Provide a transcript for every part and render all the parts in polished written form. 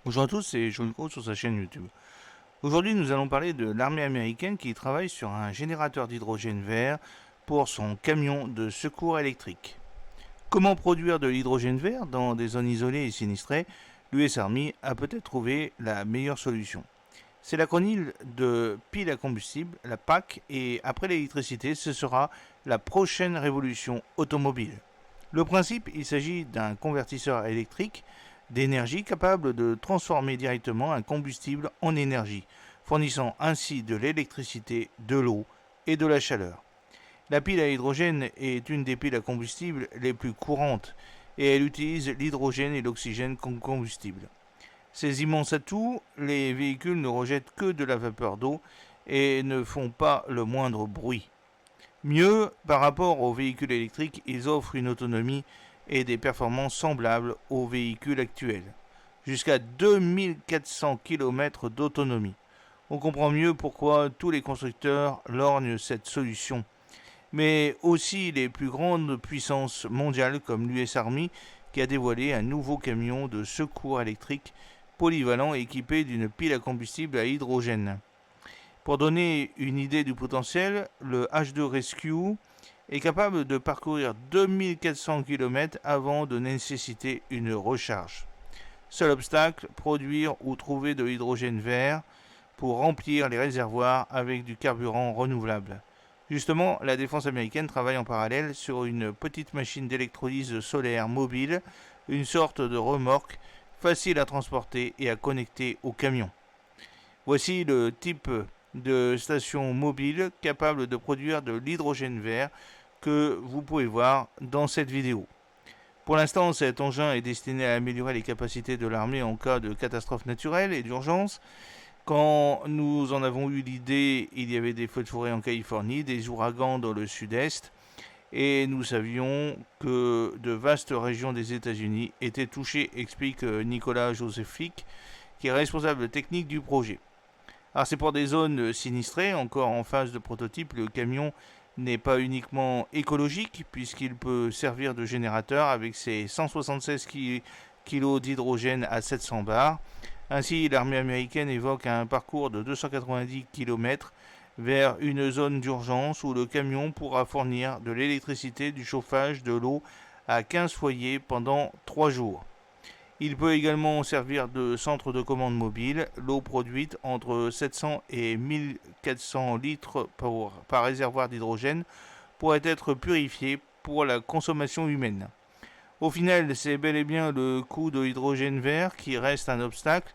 Bonjour à tous, c'est Jean Lucro sur sa chaîne YouTube. Aujourd'hui, nous allons parler de l'armée américaine qui travaille sur un générateur d'hydrogène vert pour son camion de secours électrique. Comment produire de l'hydrogène vert dans des zones isolées et sinistrées? L'US Army a peut-être trouvé la meilleure solution. C'est l'acronyme de pile à combustible, la PAC, et après l'électricité, ce sera la prochaine révolution automobile. Le principe, il s'agit d'un convertisseur électrique d'énergie capable de transformer directement un combustible en énergie, fournissant ainsi de l'électricité, de l'eau et de la chaleur. La pile à hydrogène est une des piles à combustible les plus courantes et elle utilise l'hydrogène et l'oxygène comme combustible. Ces immenses atouts, les véhicules ne rejettent que de la vapeur d'eau et ne font pas le moindre bruit. Mieux, par rapport aux véhicules électriques, ils offrent une autonomie et des performances semblables aux véhicules actuels, jusqu'à 2400 km d'autonomie. On comprend mieux pourquoi tous les constructeurs lorgnent cette solution, mais aussi les plus grandes puissances mondiales comme l'US Army qui a dévoilé un nouveau camion de secours électrique polyvalent équipé d'une pile à combustible à hydrogène. Pour donner une idée du potentiel, le H2 Rescue est capable de parcourir 2400 km avant de nécessiter une recharge. Seul obstacle, produire ou trouver de l'hydrogène vert pour remplir les réservoirs avec du carburant renouvelable. Justement, la défense américaine travaille en parallèle sur une petite machine d'électrolyse solaire mobile, une sorte de remorque facile à transporter et à connecter au camion. Voici le type de station mobile capable de produire de l'hydrogène vert que vous pouvez voir dans cette vidéo. Pour l'instant, cet engin est destiné à améliorer les capacités de l'armée en cas de catastrophe naturelle et d'urgence. Quand nous en avons eu l'idée, il y avait des feux de forêt en Californie, des ouragans dans le sud-est, et nous savions que de vastes régions des États-Unis étaient touchées, explique Nicolas Josephic, qui est responsable technique du projet. Alors c'est pour des zones sinistrées, encore en phase de prototype, le camion n'est pas uniquement écologique puisqu'il peut servir de générateur avec ses 176 kg d'hydrogène à 700 bars. Ainsi, l'armée américaine évoque un parcours de 290 km vers une zone d'urgence où le camion pourra fournir de l'électricité, du chauffage, de l'eau à 15 foyers pendant 3 jours. Il peut également servir de centre de commande mobile. L'eau produite entre 700 et 1400 litres par réservoir d'hydrogène pourrait être purifiée pour la consommation humaine. Au final, c'est bel et bien le coût de l'hydrogène vert qui reste un obstacle.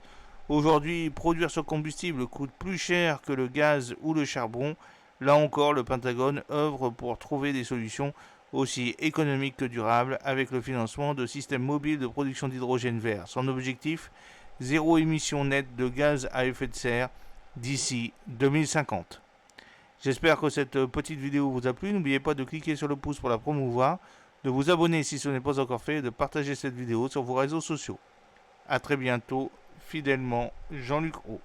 Aujourd'hui, produire ce combustible coûte plus cher que le gaz ou le charbon. Là encore, le Pentagone œuvre pour trouver des solutions aussi économique que durable avec le financement de systèmes mobiles de production d'hydrogène vert. Son objectif, zéro émission nette de gaz à effet de serre d'ici 2050. J'espère que cette petite vidéo vous a plu. N'oubliez pas de cliquer sur le pouce pour la promouvoir, de vous abonner si ce n'est pas encore fait et de partager cette vidéo sur vos réseaux sociaux. A très bientôt, fidèlement, Jean-Luc Roux.